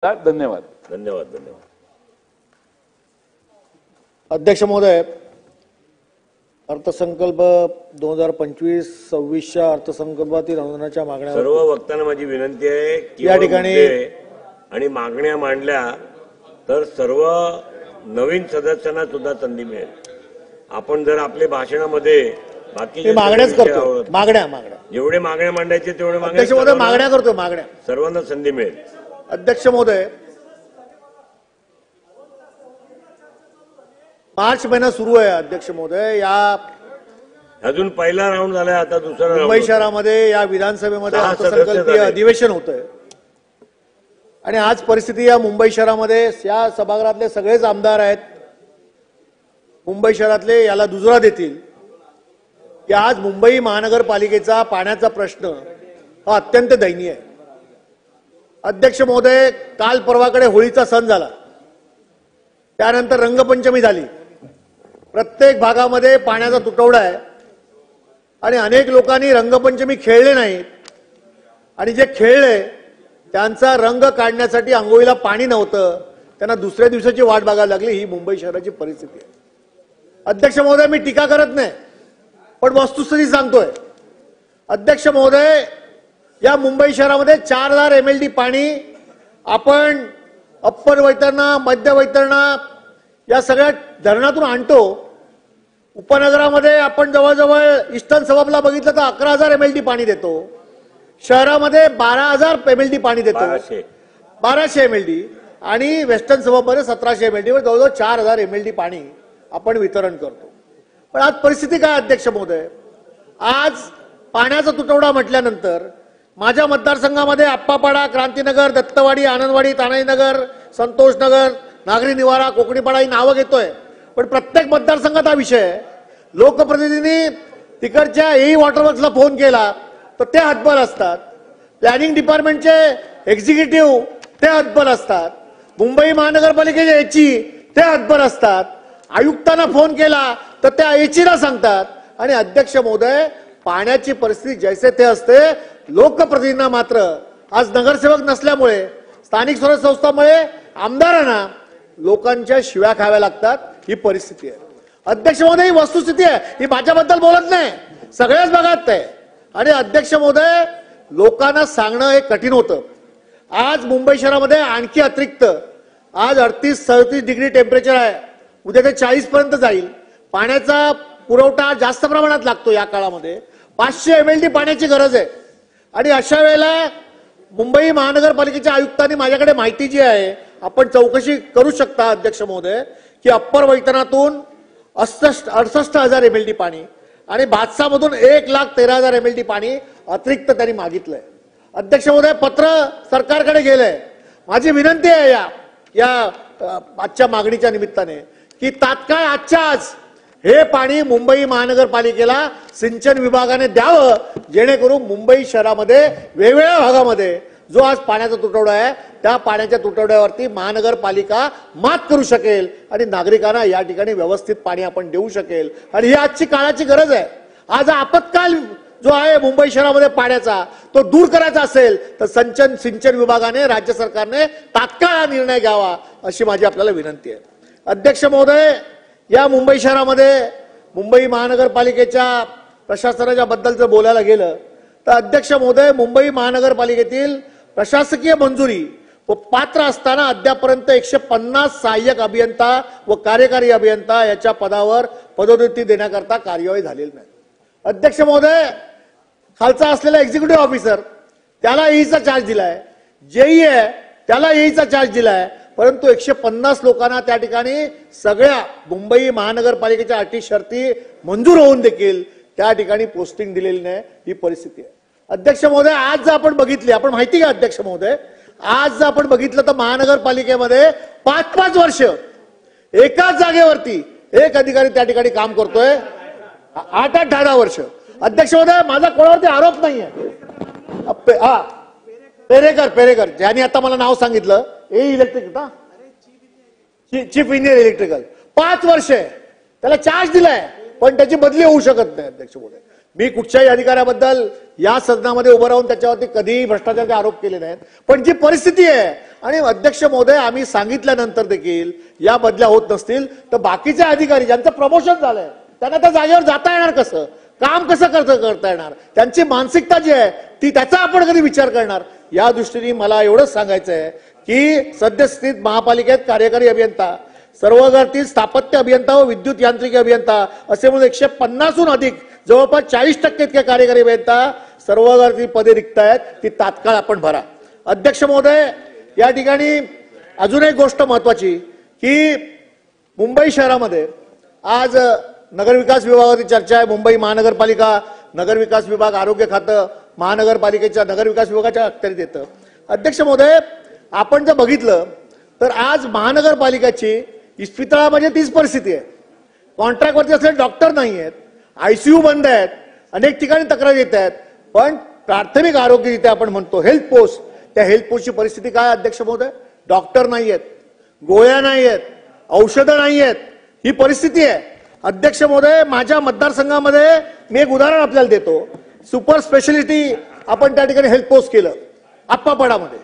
धन्यवाद. धन्यवाद. धन्यवाद. अध्यक्ष महोदय, अर्थसंकल्प 2025-26च्या अर्थसंकल्पातील अनुदानाच्या मागण्या सर्व वक्तांना माझी विनंती आहे की या ठिकाणी आणि मागण्या मांडल्या तर सर्व नवीन सदस्यांना सुद्धा संधी मिळेल. आपण जर आपल्या भाषणामध्ये बाकी मागण्याच करतो, मागण्या जेवढे मागण्या मांडायचे तेवढे अध्यक्ष महोदय मागण्या करतो, मागण्या सर्वांना संधी मिळेल. अध्यक्ष महोदय, मार्च महिना सुरू आहे. अध्यक्ष महोदय, या अजून पहिला राऊंड झालाय, आता दुसरा राऊंड. मुंबई शहरामध्ये या विधानसभेमध्ये अर्थसंकल्पीय अधिवेशन होतंय आणि आज परिस्थिती या मुंबई शहरामध्ये या सभागृहातले सगळेच आमदार आहेत मुंबई शहरातले याला दुजोरा देतील की आज मुंबई महानगरपालिकेचा पाण्याचा प्रश्न हा अत्यंत दयनीय आहे. अध्यक्ष महोदय, काल परवाकडे होळीचा सण झाला, त्यानंतर रंगपंचमी झाली. प्रत्येक भागामध्ये पाण्याचा तुटवडा आहे आणि अनेक लोकांनी रंगपंचमी खेळले नाहीत आणि जे खेळले त्यांचा रंग काढण्यासाठी अंघोळीला पाणी नव्हतं, त्यांना दुसऱ्या दिवसाची वाट बघायला लागली. ही मुंबई शहराची परिस्थिती आहे. अध्यक्ष महोदय, मी टीका करत नाही, पण वस्तुस्थिती सांगतोय. अध्यक्ष महोदय, या मुंबई शहरामध्ये 4000 MLD पाणी आपण अप्पर वैतरणा, मध्य वैतरणा या सगळ्या धरणातून आणतो. उपनगरामध्ये आपण जवळजवळ ईस्टर्न सबअबला बघितलं तर 11,000 MLD पाणी देतो. शहरामध्ये 12,000 MLD पाणी देतो, 1200 MLD, आणि वेस्टर्न सबअबमध्ये 1700 MLD वर जवळजवळ 4000 MLD पाणी आपण वितरण करतो. पण आज परिस्थिती काय अध्यक्ष महोदय? आज पाण्याचा तुटवडा म्हटल्यानंतर माझ्या मतदारसंघामध्ये आप्पापाडा, क्रांतीनगर, दत्तवाडी, आनंदवाडी, तानाईनगर, संतोषनगर, नागरी निवारा, कोकणीपाडा ही नावं घेतोय, पण प्रत्येक मतदारसंघात हा विषय आहे. लोकप्रतिनिधींनी तिकडच्या एई वॉटरवर्क्सला फोन केला तर ते हतबल असतात. प्लॅनिंग डिपार्टमेंटचे एक्झिक्युटिव्ह ते हतबल असतात. मुंबई महानगरपालिकेचे एची ते हतबल असतात. आयुक्तांना फोन केला तर त्या एचीला सांगतात. आणि अध्यक्ष महोदय, पाण्याची परिस्थिती जैसे ते असते. लोकप्रतिनिधींना मात्र आज नगरसेवक नसल्यामुळे, स्थानिक स्वराज्य संस्थांमुळे आमदारांना लोकांच्या शिव्या खाव्या लागतात. ही परिस्थिती आहे अध्यक्ष महोदय, ही वस्तुस्थिती आहे. ही माझ्याबद्दल बोलत नाही, सगळ्याच भागात आहे. आणि अध्यक्ष महोदय, लोकांना सांगणं हे कठीण होतं. आज मुंबई शहरामध्ये आणखी अतिरिक्त आज 38-37 डिग्री टेम्परेचर आहे. उद्या ते 40 पर्यंत जाईल. पाण्याचा पुरवठा जास्त प्रमाणात लागतो. या काळामध्ये 500 MLD पाण्याची गरज आहे. आणि अशा वेळेला मुंबई महानगरपालिकेच्या आयुक्तांनी माझ्याकडे माहिती जी आहे, आपण चौकशी करू शकता अध्यक्ष महोदय, की अप्पर वैतरणातून 68,000 MLD पाणी आणि भातसामधून 1,13,000 MLD पाणी अतिरिक्त त्यांनी मागितलंय. अध्यक्ष महोदय, पत्र सरकारकडे गेलंय. माझी विनंती आहे या आजच्या मागणीच्या निमित्ताने की तात्काळ आजच्या आज हे पाणी मुंबई महानगरपालिकेला सिंचन विभागाने द्यावं, जेणेकरून मुंबई शहरामध्ये वेगवेगळ्या भागामध्ये जो आज पाण्याचा तुटवडा आहे त्या पाण्याच्या तुटवड्यावरती महानगरपालिका मात करू शकेल आणि नागरिकांना या ठिकाणी व्यवस्थित पाणी आपण देऊ शकेल. आणि ही आजची काळाची गरज आहे. आज आपत्काल जो आहे मुंबई शहरामध्ये पाण्याचा, तो दूर करायचा असेल तर सिंचन विभागाने, राज्य सरकारने तात्काळ हा निर्णय घ्यावा, अशी माझी आपल्याला विनंती आहे. अध्यक्ष महोदय, या मुंबई शहरामध्ये मुंबई महानगरपालिकेच्या प्रशासनाच्या बद्दल जर बोलायला गेलं तर अध्यक्ष महोदय, मुंबई महानगरपालिकेतील प्रशासकीय मंजुरी व पात्र असताना अद्यापर्यंत 150 सहाय्यक अभियंता व कार्यकारी अभियंता याच्या पदावर पदोन्नती देण्याकरता कार्यवाही झालेली नाही. अध्यक्ष महोदय, खालचा असलेला एक्झिक्युटिव्ह ऑफिसर त्याला एईचा चार्ज दिलाय, जेई आहे त्याला एईचा चार्ज दिलाय, परंतु 150 लोकांना त्या ठिकाणी सगळ्या मुंबई महानगरपालिकेच्या अटी शर्ती मंजूर होऊन देखील त्या ठिकाणी पोस्टिंग दिलेली नाही. ही परिस्थिती आहे. अध्यक्ष महोदय, आज जर आपण बघितली, आपण माहिती का अध्यक्ष महोदय, आज जर आपण बघितलं तर महानगरपालिकेमध्ये 5-5 वर्ष एकाच जागेवरती एक अधिकारी त्या ठिकाणी काम करतोय. 8-10 वर्ष. अध्यक्ष महोदय, माझा कोणावरती आरोप नाहीये. पेरेकर ज्यांनी आता मला नाव सांगितलं, इलेक्ट्रिक चीफ इंजिनियर इलेक्ट्रिकल, 5 वर्ष त्याला चार्ज दिलाय, पण त्याची बदली होऊ शकत नाही. अध्यक्ष महोदय, मी कुठच्याही अधिकाऱ्याबद्दल या सदनामध्ये उभं राहून त्याच्यावरती कधीही भ्रष्टाचाराचे आरोप केले नाहीत, पण जी परिस्थिती आहे आणि अध्यक्ष महोदय आम्ही सांगितल्यानंतर देखील या बदल्या होत नसतील तर बाकीचे अधिकारी ज्यांचं प्रमोशन झालंय त्यांना त्या जागेवर जाता येणार कसं, काम कसं करता येणार, त्यांची मानसिकता जी आहे ती त्याचा आपण कधी विचार करणार. या दृष्टीने मला एवढंच सांगायचं आहे की सद्यस्थितीत महापालिकेत कार्यकारी अभियंता, सर्वगरातील स्थापत्य अभियंता व विद्युत यांत्रिकी अभियंता असे म्हणून 150हून अधिक जवळपास 40% इतके कार्यकारी अभियंता सर्वगरातील पदे रिक्त आहेत, ती तात्काळ आपण भरा. अध्यक्ष महोदय, या ठिकाणी अजून एक गोष्ट महत्वाची की मुंबई शहरामध्ये आज नगरविकास विभागाची चर्चा आहे. मुंबई महानगरपालिका, नगरविकास विभाग, आरोग्य खातं महानगरपालिकेच्या नगरविकास विभागाच्या अखत्यारीत येतं. अध्यक्ष महोदय, आपण जर बघितलं तर आज महानगरपालिकेची इस्पितळामध्ये तीच परिस्थिती आहे. कॉन्ट्रॅक्टवरती असलेले डॉक्टर नाही आहेत, आयसीयू बंद आहेत, अनेक ठिकाणी तक्रार येत आहेत, पण प्राथमिक आरोग्य जिथे आपण म्हणतो हेल्थ पोस्ट, त्या हेल्थ पोस्टची परिस्थिती काय अध्यक्ष महोदय? डॉक्टर नाही आहेत, गोळ्या नाही आहेत, औषधं नाही आहेत, ही परिस्थिती आहे. अध्यक्ष महोदय, माझ्या मतदारसंघामध्ये मी एक उदाहरण आपल्याला देतो. सुपर स्पेशालिटी आपण त्या ठिकाणी हेल्थ पोस्ट केलं आप्पापाडामध्ये,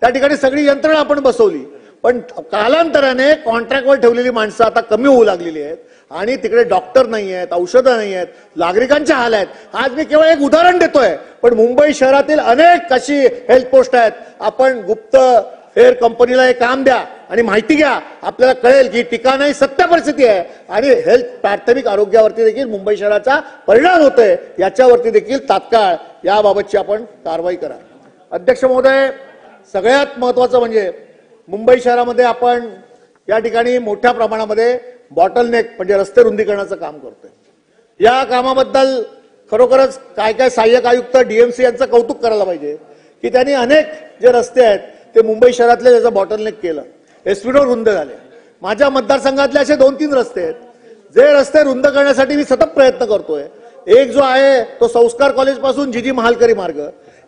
त्या ठिकाणी सगळी यंत्रणा आपण बसवली, पण कालांतराने कॉन्ट्रॅक्टवर ठेवलेली माणसं आता कमी होऊ लागलेली आहेत आणि तिकडे डॉक्टर नाही आहेत, औषधं नाही आहेत, नागरिकांचे हाल आहेत. आज मी केवळ एक उदाहरण देतोय, पण मुंबई शहरातील अनेक अशी हेल्थ पोस्ट आहेत. आपण गुप्त हेअर कंपनीला हे काम द्या आणि माहिती घ्या, आपल्याला कळेल की टीका नाही, सत्य परिस्थिती आहे आणि हेल्थ प्राथमिक आरोग्यावरती देखील मुंबई शहराचा परिणाम होतोय. याच्यावरती देखील तात्काळ याबाबतची आपण कारवाई करा. अध्यक्ष महोदय, सगळ्यात महत्वाचं म्हणजे मुंबई शहरामध्ये आपण या ठिकाणी मोठ्या प्रमाणामध्ये बॉटलनेक म्हणजे रस्ते रुंदीकरणाचं काम करतोय. या कामाबद्दल खरोखरच काय काय सहाय्यक आयुक्त डीएमसी यांचं कौतुक करायला पाहिजे की त्यांनी अनेक जे रस्ते आहेत ते मुंबई शहरातले त्याचं बॉटलनेक केलं, एसपी रोड रुंद झाले. माझ्या मतदारसंघातले असे 2-3 रस्ते आहेत जे रस्ते रुंद करण्यासाठी मी सतत प्रयत्न करतोय. एक जो आहे तो संस्कार कॉलेज पासून जीजी महालकरी मार्ग,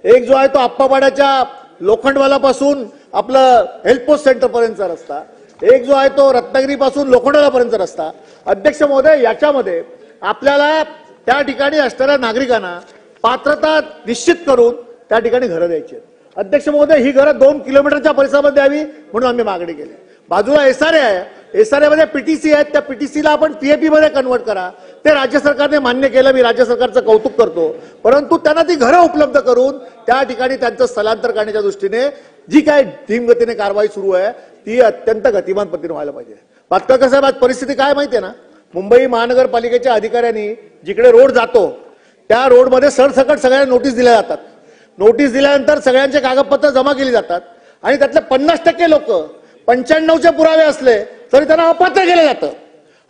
एक जो आहे तो आप्पापाड्याच्या लोखंडवाला पासून आपलं हेल्थ पोस्ट सेंटर पर्यंतचा रस्ता, एक जो आहे तो रत्नागिरी पासून लोखंडवाला पर्यंतचा रस्ता. अध्यक्ष महोदय, याच्यामध्ये आपल्याला त्या ठिकाणी असणाऱ्या नागरिकांना पात्रता निश्चित करून त्या ठिकाणी घरं द्यायची आहेत. अध्यक्ष महोदय, ही घरं 2 किलोमीटरच्या परिसरामध्ये द्यावी म्हणून आम्ही मागणी केली. बाजूला एसआरए आहे, एसआरए मध्ये पीटीसी आहेत, त्या पीटीसीला आपण पीएपी मध्ये कन्वर्ट करा. ते राज्य सरकारने मान्य केलं, मी राज्य सरकारचं कौतुक करतो, परंतु त्यांना ती घरं उपलब्ध करून त्या ठिकाणी त्यांचं स्थलांतर करण्याच्या दृष्टीने जी काय धीमगतीने कारवाई सुरू आहे ती अत्यंत गतिमान पद्धतीने व्हायला पाहिजे. पातळकर साहेब, आज परिस्थिती काय माहितीये ना, मुंबई महानगरपालिकेच्या अधिकाऱ्यांनी जिकडे रोड जातो त्या रोडमध्ये सरसकट सगळ्यांना नोटीस दिल्या जातात. नोटीस दिल्यानंतर सगळ्यांचे कागदपत्र जमा केली जातात आणि त्यातले 50% लोक 95चे पुरावे असले तरी त्यांना अपात्र केलं जातं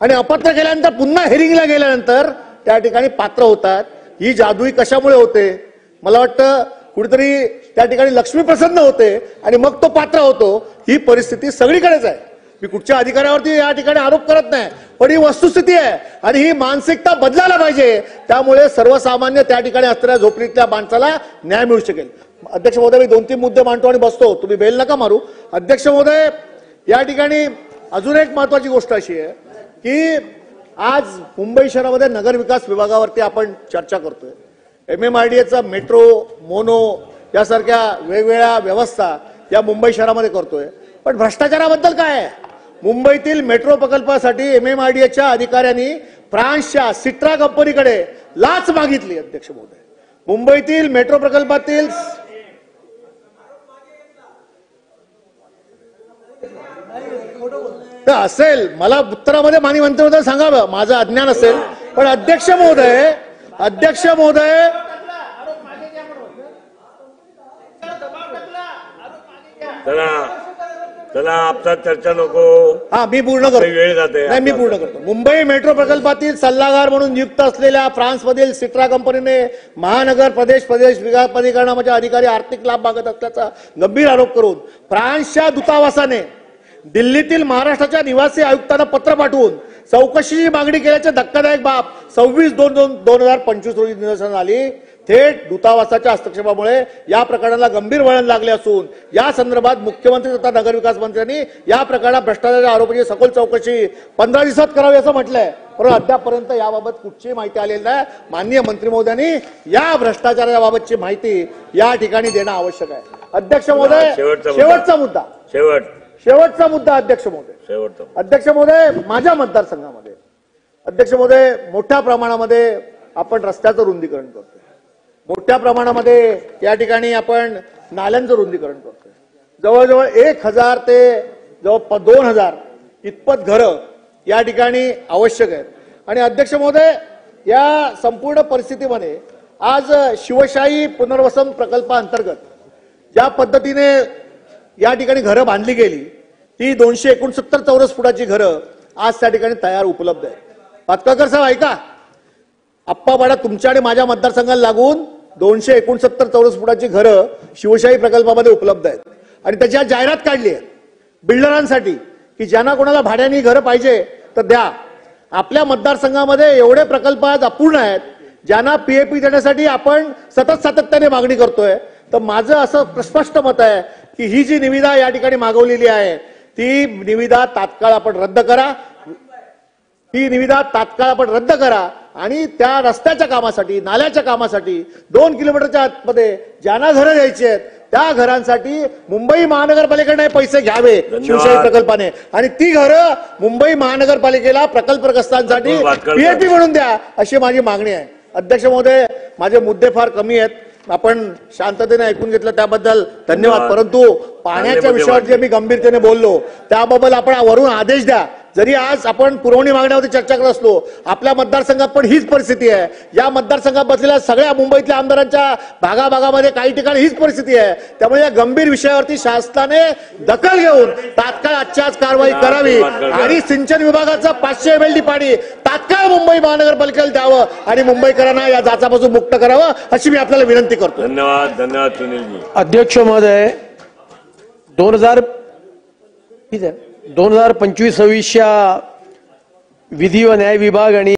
आणि अपात्र केल्यानंतर पुन्हा हेरिंगला गेल्यानंतर त्या ठिकाणी पात्र होतात. ही जादुई कशामुळे होते? मला वाटतं कुठेतरी त्या ठिकाणी लक्ष्मी प्रसन्न होते आणि मग तो पात्र होतो. ही परिस्थिती सगळीकडेच आहे. मी कुठच्या अधिकाऱ्यावरती या ठिकाणी आरोप करत नाही, पण ही वस्तुस्थिती आहे आणि ही मानसिकता बदलायला पाहिजे. त्यामुळे सर्वसामान्य त्या ठिकाणी असणाऱ्या झोपडीतल्या माणसाला न्याय मिळू शकेल. अध्यक्ष महोदय, मी 2-3 मुद्दे मांडतो आणि बसतो, तुम्ही बेल नका मारू. अध्यक्ष महोदय, या ठिकाणी अजून एक महत्वाची गोष्ट अशी आहे की आज मुंबई शहरामध्ये नगर विकास विभागावरती आपण चर्चा करतोय. MMRDAचा मेट्रो, मोनो यासारख्या वेगवेगळ्या व्यवस्था या मुंबई शहरामध्ये करतोय, पण भ्रष्टाचाराबद्दल काय आहे? मुंबईतील मेट्रो प्रकल्पासाठी MMRDAच्या अधिकाऱ्यांनी फ्रान्सच्या सिट्रा कंपनीकडे लाच मागितली. अध्यक्ष महोदय, मुंबईतील मेट्रो प्रकल्पातील असेल, मला उत्तरामध्ये माननीय मंत्रिमंडळ सांगावं, माझं अज्ञान असेल, पण अध्यक्ष महोदय चला आपला चर्चा नको. हा, मी पूर्ण करतो, वेळ जाते. नाही, मी पूर्ण करतो. मुंबई मेट्रो प्रकल्पातील सल्लागार म्हणून नियुक्त असलेल्या फ्रान्समधील सिट्रा कंपनीने महानगर प्रदेश विकास प्राधिकरणाचे अधिकारी आर्थिक लाभ मागत असल्याचा गंभीर आरोप करून फ्रान्सच्या दूतावासाने दिल्लीतील महाराष्ट्राच्या निवासी आयुक्तांना पत्र पाठवून चौकशीची मागणी केल्याची धक्कादायक बाब 26/2/2025 रोजी निदर्शनास आली. थेट दूतावासाच्या हस्तक्षेपामुळे या प्रकरणाला गंभीर वळण लागले असून या संदर्भात मुख्यमंत्री तथा नगरविकास मंत्र्यांनी या प्रकरणात भ्रष्टाचाराच्या आरोपाची सखोल चौकशी 15 दिवसात करावी असं म्हटलंय, परंतु अद्यापपर्यंत याबाबत कुठचीही माहिती आलेली नाही. माननीय मंत्री महोदयांनी या भ्रष्टाचाराच्या बाबतची माहिती या ठिकाणी देणं आवश्यक आहे. अध्यक्ष महोदय, शेवटचा मुद्दा अध्यक्ष महोदय, माझ्या मतदारसंघामध्ये अध्यक्ष महोदय मोठ्या प्रमाणामध्ये आपण रस्त्याचं रुंदीकरण करतोय, मोठ्या प्रमाणामध्ये या ठिकाणी आपण नाल्यांचं रुंदीकरण करतोय. जवळजवळ 1000 ते जवळ 2000 इतपत घरं या ठिकाणी आवश्यक आहेत. आणि अध्यक्ष महोदय, या संपूर्ण परिस्थितीमध्ये आज शिवशाही पुनर्वसन प्रकल्पाअंतर्गत ज्या पद्धतीने या ठिकाणी घरं बांधली गेली ती 269 चौरस फुटाची घरं आज त्या ठिकाणी तयार उपलब्ध आहेत. पातकाळकर साहेब ऐका, आप्पापाडा तुमच्या आणि माझ्या मतदारसंघाला लागून 269 चौरस फुटाची घरं शिवशाही प्रकल्पामध्ये उपलब्ध आहेत आणि त्याची आज जाहिरात काढली आहे बिल्डरांसाठी की ज्यांना कोणाला भाड्याने घरं पाहिजे तर द्या. आपल्या मतदारसंघामध्ये एवढे प्रकल्प आज अपूर्ण आहेत ज्यांना पीएपी देण्यासाठी आपण सातत्याने मागणी करतोय. तर माझं असं स्पष्ट मत आहे की ही जी निविदा या ठिकाणी मागवलेली आहे ती निविदा तात्काळ आपण रद्द करा आणि त्या रस्त्याच्या कामासाठी, नाल्याच्या कामासाठी 2 किलोमीटरच्या आतमध्ये ज्यांना घरं द्यायची आहेत त्या घरांसाठी मुंबई महानगरपालिकेने पैसे घ्यावे शिवशाही प्रकल्पाने आणि ती घरं मुंबई महानगरपालिकेला प्रकल्पग्रस्तांसाठी पीएपी म्हणून द्या अशी माझी मागणी आहे. अध्यक्ष महोदय, माझे मुद्दे फार कमी आहेत, आपण शांततेने ऐकून घेतलं त्याबद्दल धन्यवाद. परंतु पाण्याच्या विषयावर जे मी गंभीरतेने बोललो त्याबाबत आपण वरून आदेश द्या. जरी आज आपण पुरवणी मागण्यावरती चर्चा करत असलो, आपल्या मतदारसंघात पण हीच परिस्थिती आहे. या मतदारसंघात बसलेल्या सगळ्या मुंबईतल्या आमदारांच्या भागाभागामध्ये काही ठिकाणी हीच परिस्थिती आहे. त्यामुळे या गंभीर विषयावरती शासनाने दखल घेऊन तात्काळ आजच्या आज कारवाई करावी आणि सिंचन विभागाचं 500 MLD पाणी तात्काळ मुंबई महानगरपालिकेला द्यावं आणि मुंबईकरांना या जाचापासून मुक्त करावं अशी मी आपल्याला विनंती करतो. धन्यवाद सुनीलजी. अध्यक्ष महोदय, 2025-26 विधी व न्याय विभाग आणि